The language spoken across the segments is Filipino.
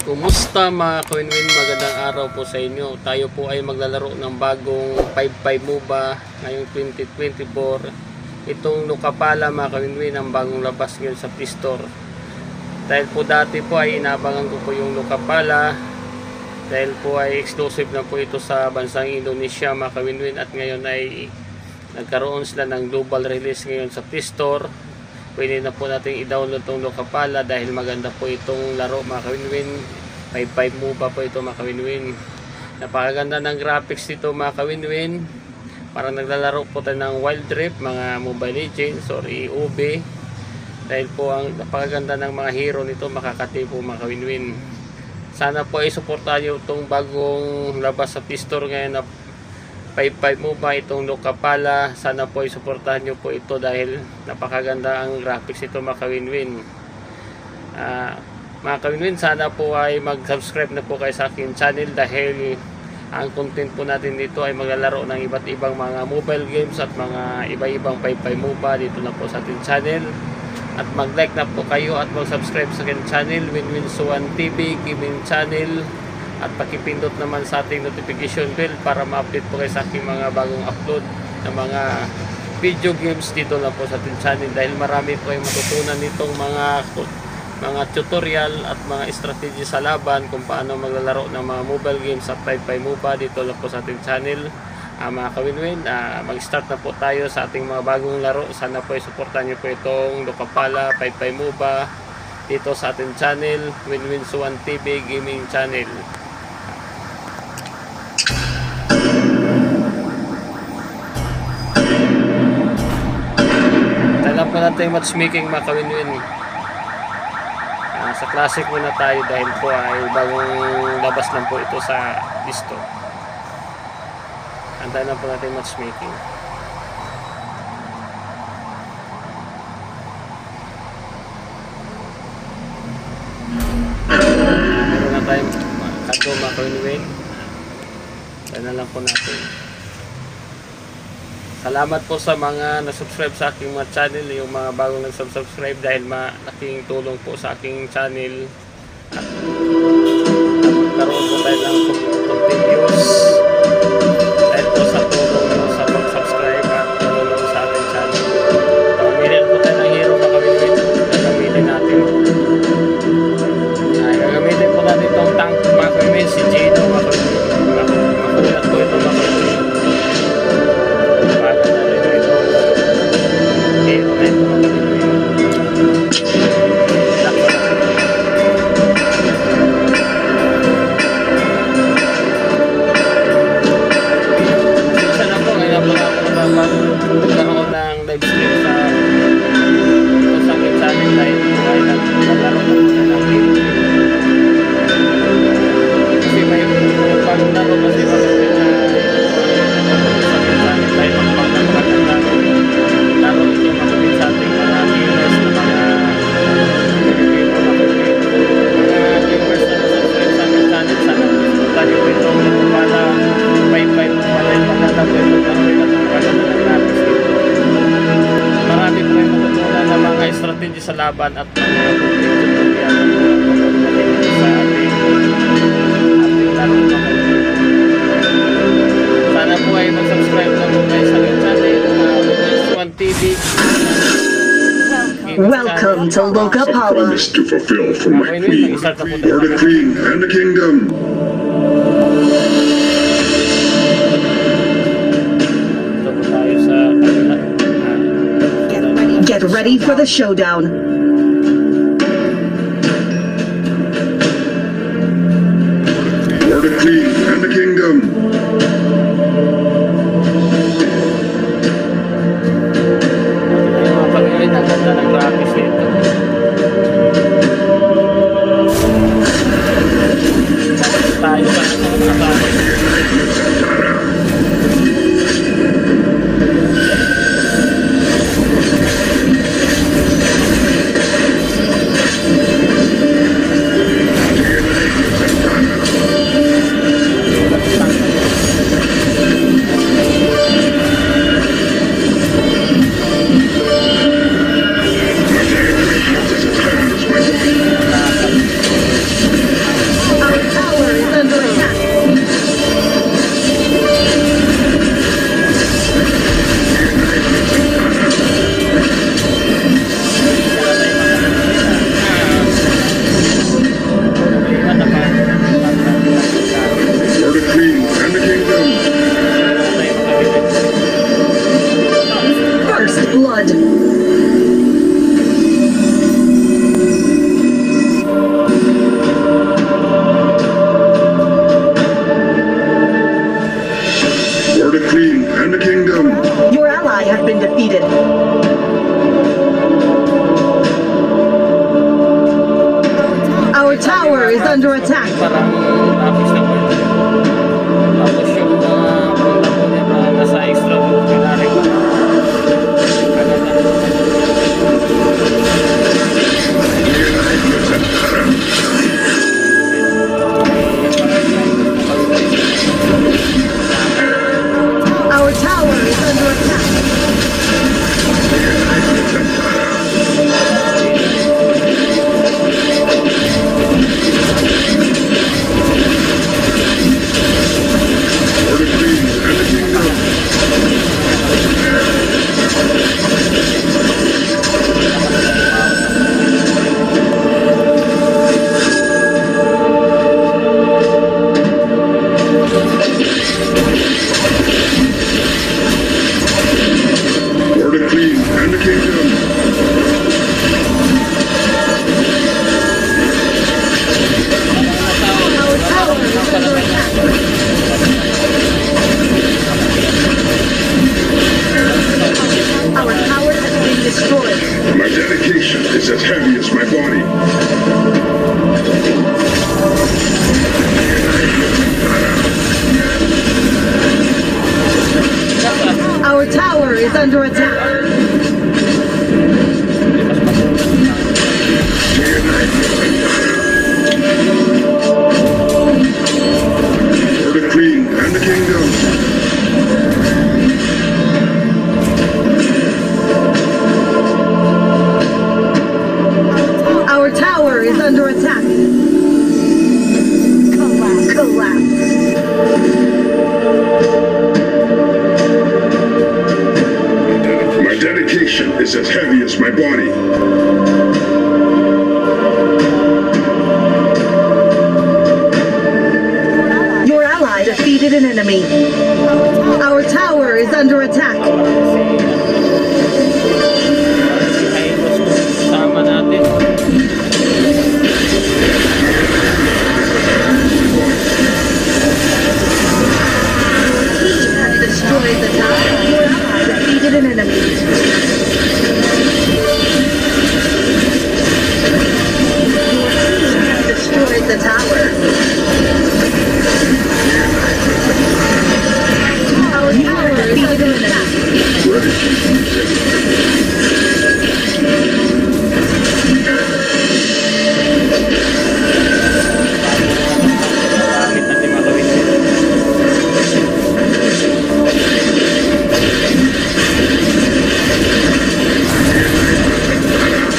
Kumusta mga Kawinwin? Magandang araw po sa inyo. Tayo po ay maglalaro ng bagong 5-5 MOBA ngayong 2024. Itong Nukapala mga Kawinwin ang bagong labas ngayon sa Play Store. Dahil po dati po ay inabangan ko po yung Nukapala. Dahil po ay exclusive na po ito sa bansang Indonesia mga Kawinwin. At ngayon ay nagkaroon sila ng global release ngayon sa Play Store. Pwede na po natin i-download itong Nukapala dahil maganda po itong laro mga Kawinwin. 5-5 MOBA po ito mga Kawinwin. Napakaganda ng graphics dito mga Kawinwin. Parang naglalaro po tayo ng Wild Rift, mga Mobile Legends or EOB. Dahil po ang napakaganda ng mga hero nito, makakati po mga Kawinwin. Sana po ay suportahan nyo itong bagong labas sa Play Store ngayon na 5-5 MOBA, itong Nukapala. Sana po ay suportahan nyo po ito dahil napakaganda ang graphics ito mga Kawinwin. Mga Kawinwin, sana po ay mag-subscribe na po kayo sa aking channel dahil ang content po natin dito ay maglalaro ng iba't ibang mga mobile games at mga iba-ibang 5-5 MOBA dito na po sa ating channel. At mag-like na po kayo at mag-subscribe sa aking channel, Winwin Suwan TV Gaming Channel. At pakipindot naman sa ating notification bell para ma-update po kayo sa aking mga bagong upload ng mga video games dito na po sa ating channel. Dahil marami po ay matutunan nitong mga tutorial at mga strategy sa laban kung paano maglalaro ng mga mobile games at 5-5 MOBA dito lang po sa ating channel. Mga Kawinwin, mag-start na po tayo sa ating mga bagong laro. Sana po i-supportan nyo po itong Nukapala 5-5 MOBA dito sa ating channel, Winwin Suwan TV Gaming Channel. Tayo po natin yung matchmaking mga Kawinwin. Sa classic muna tayo dahil po ay bagong labas lang po ito sa listo. Antayin na po natin matchmaking. Meron na tayong kanto mga Kawinwin. Tayo na lang po natin. Salamat po sa mga nasubscribe sa aking mga channel, yung mga bagong nagsubscribe dahil malaking tulong po sa aking channel. At magkaroon po tayo ng continuous dahil po sa tulong sa pag-subscribe at tulong sa ating channel. Gagamitin po tayo ng hero na Kawinwin. Gagamitin natin. Gagamitin po natin itong tank mga Kawinwin, si Jado mga Kawinwin. Makulat po ito mga Kawinwin. Nagkaroon ng live stream sa aking channel dahil naglalaro na po ng game. Kasi may paglaro kasi maganda na sa aking channel dahil magpagkakaganda laro ito makapit sa ating mga viewers na mga Pilipino mga viewers na subscribe sa aking channel. Sana po tayo po itong Nukapala 5-5 pala yung maganda po ito marami po yung matutunan ng mga strategy sa laban at mga tutorial sa ating laro mga sana po ay mag-subscribe na po kayo sa aking channel Suwan TV. Welcome to Nukapala. Promise to fulfill for my queen, for the queen and the kingdom. Get ready for the showdown. For the queen and the kingdom. Ang ganda ng graphics nito. Tayo sa tower is under attack. Parang lapis na po ito. Tapos yung mga punta po niya na nasa extra po, kinarin ko. Our tower is under attack. For the queen and the kingdom. Our tower is under attack. Our tower has been destroyed. My dedication is as heavy as my body. Our tower is under attack. For the queen and the kingdom. Our tower is under attack. Collapse. My dedication is as heavy as my body. Your ally defeated an enemy. Our tower is under attack. Si Hyros kasama natin. Team has destroyed the tower. Your ally defeated an enemy. Destroyed the tower. Our tower defeated an enemy. Bakit natin makawin ito?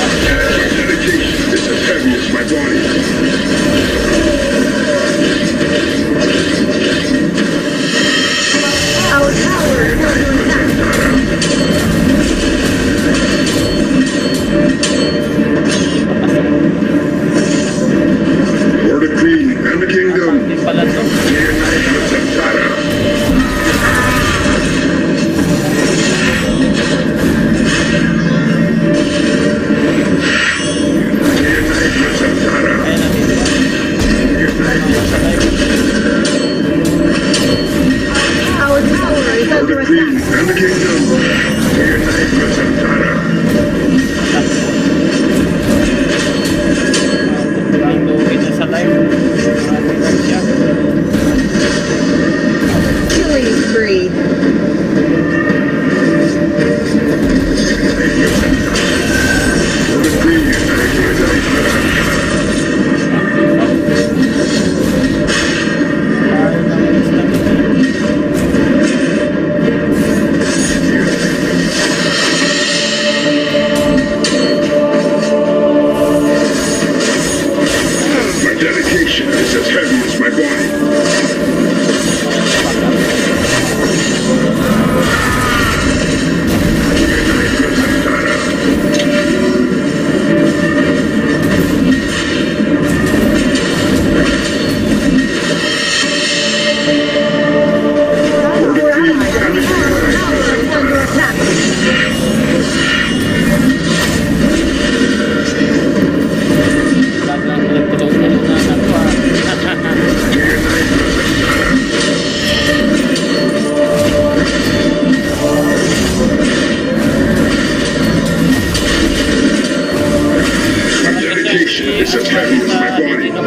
Dedication is as heavy as my body. Our tower is under attack. For the queen and the kingdom. Hindi pala ito. Ayan natin. Our tower is For under the queen attack. and the kingdom. Ang luwi na sa live. Siya. Killing spree. For the queen and the kingdom. My dedication is as heavy as my body. For the Your queen ally and the defeated kingdom. our tower is under attack. Baglang nagtulong-tulong na ako ah. My dedication is as heavy as my body.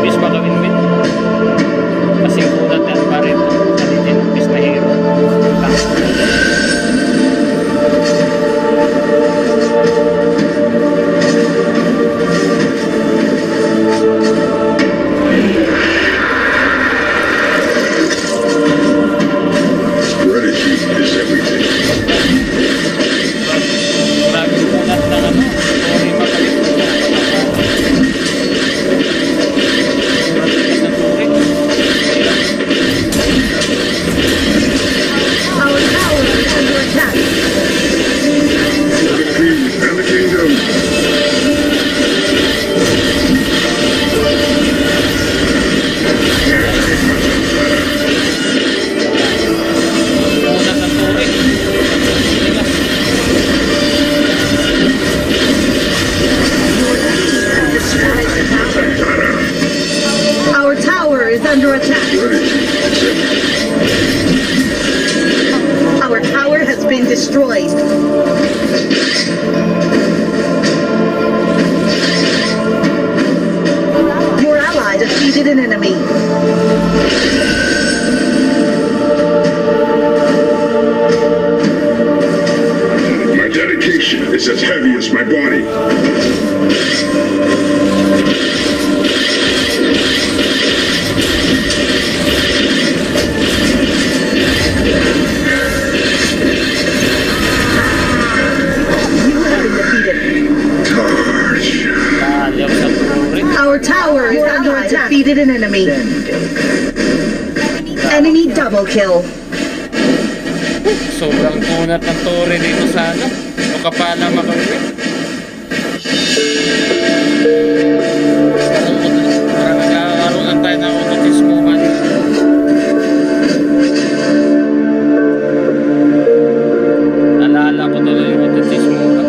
defeated an enemy. My dedication is as heavy as my body. You have been defeated. Tarsh. Ayaw sa turi. Our tower is under attack. Defeated an enemy. Enemy double kill. Sobrang kunat ng turi dito sa ano. Nukapala mga kawinwin. Parang nagkakaroon lang tayo ng autotismo man. Nalala ko tuloy yung autotismo man.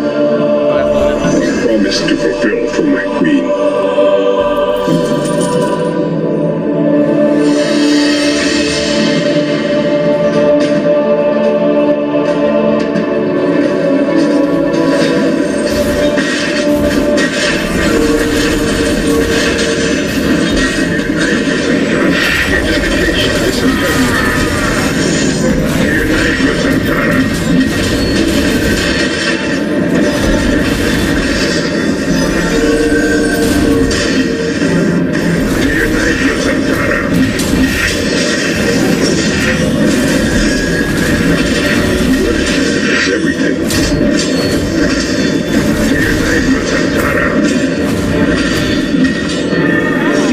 Promise to fulfill for my queen.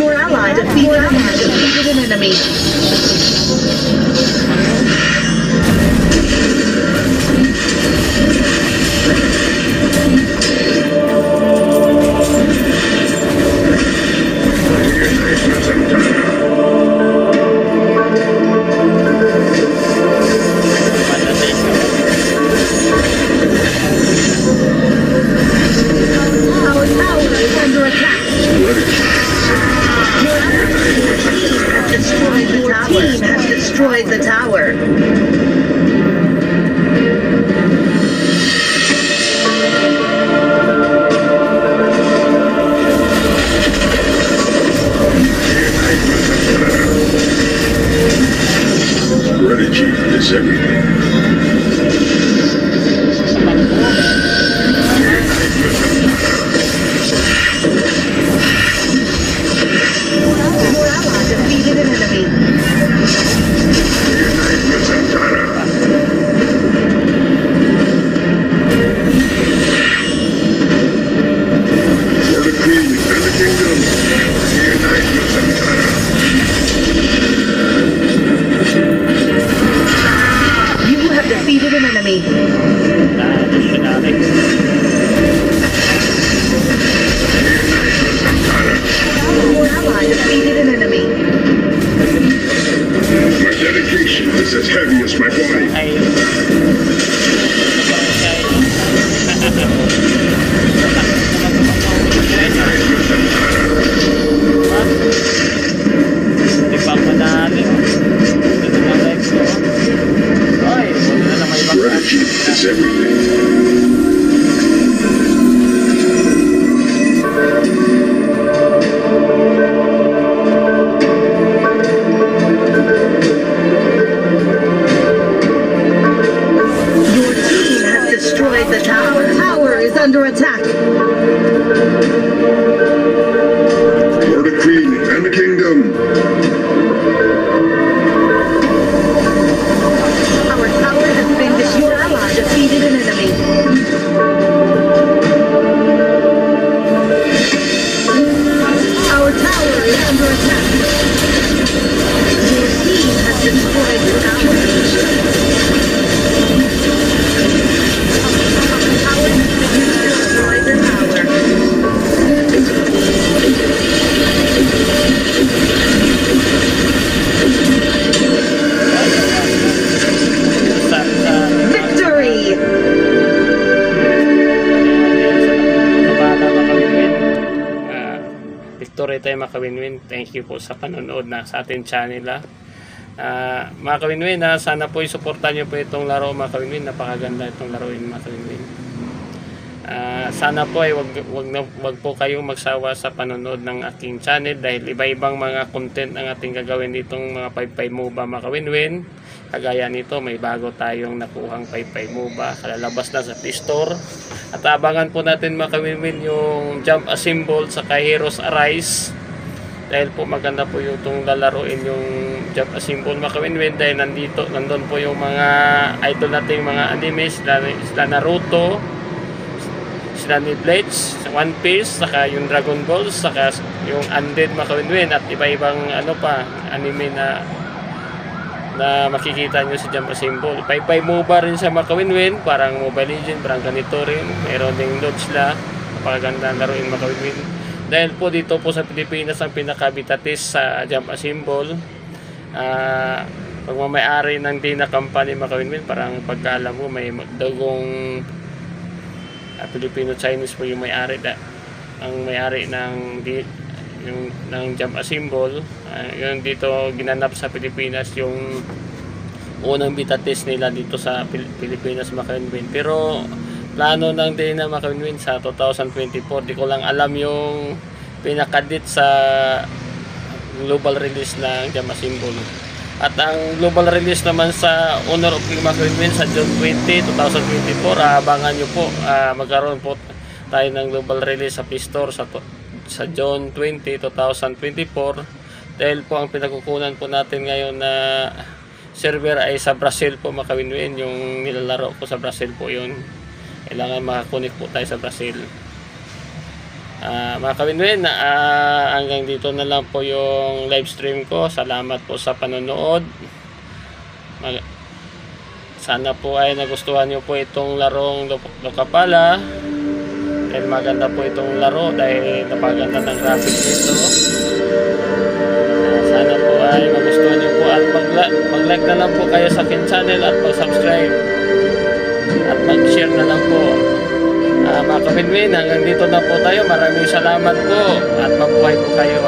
Your ally defeated an enemy. Our tower is under attack. Your team has destroyed the tower. Strategy is everything. Your ally defeated an enemy. For the queen and the kingdom. Unite with Santana. You have defeated an enemy. Your ally defeated an enemy. My dedication is as heavy as my body. Ay. Di pa manali. Ito na live ko. Ay, wala na may ibang Strategy is everything. Your team has destroyed the tower. Our tower is under attack. For the queen and the kingdom. Our tower has been destroyed. Your ally defeated an enemy. Our tower is under attack. Your team has destroyed the tower. Our team has destroyed the tower. Victory! Victory tayo mga kawinwin. Thank you po sa panonood na sa ating channel. Mga kawinwin, sana po isuportan nyo po itong laro mga kawinwin. Napakaganda itong laruin mga kawinwin. Sana po ay wag po kayong magsawa sa panonood ng aking channel dahil iba-ibang mga content ang ating gagawin ditong mga 5-5 MOBA mga kawin-win. Kagaya nito, may bago tayong nakuhang 5-5 MOBA, kalalabas na sa Play Store. At abangan po natin mga kawin-win yung Jump a Symbol sa Heroes Arise. Dahil po maganda po yung itong lalaroin yung Jump a Symbol mga kawin-win dahil nandun po yung mga idol nating mga anime, sila Naruto, sila ni Bleach, One Piece, saka yung Dragon Ball, saka yung Undead mga kawin-win at iba-ibang ano pa, anime na makikita nyo sa Jump a Symbol. 5-5 MOBA rin siya mga kawin-win, parang Mobile Legends, parang ganito rin. Meron ding load sila, napakaganda laruin mga kawin-win. Dahil po dito po sa Pilipinas ang pinakabitatis sa Jump a Symbol. Pagmamayari ng Dana Company mga kawin-win, parang pagkaalam mo may dagong Filipino-Chinese po yung may-ari ang may-ari ng Jump a Symbol. Yun dito ginanap sa Pilipinas yung unang beta test nila dito sa Pilipinas mga kawin-win. Pero plano ng Dana mga kawin-win sa 2024, di ko lang alam yung pinakadit sa global release ng Jump a Symbol. At ang global release naman sa Honor of King mga kawin-win sa June 20, 2024, abangan nyo po, magkaroon po tayo ng global release sa Play Store sa June 20, 2024. Dahil po ang pinagkukunan po natin ngayon na server ay sa Brazil po mga kawin-win. Yung nilalaro ko sa Brazil po yun. Kailangan makakunik po tayo sa Brazil. Mga kawin-win, hanggang dito na lang po yung live stream ko. Salamat po sa panonood. Sana po ay nagustuhan nyo po itong larong Lokapala. Dahil maganda po itong laro dahil napaganda ng graphics nito. Sana po ay magustuhan nyo po at mag-like na lang po kayo sa akin channel at mag-subscribe at mag-share na lang po. Mga kawin-win, hanggang dito na po tayo. Maraming salamat po at mabuhay po kayo.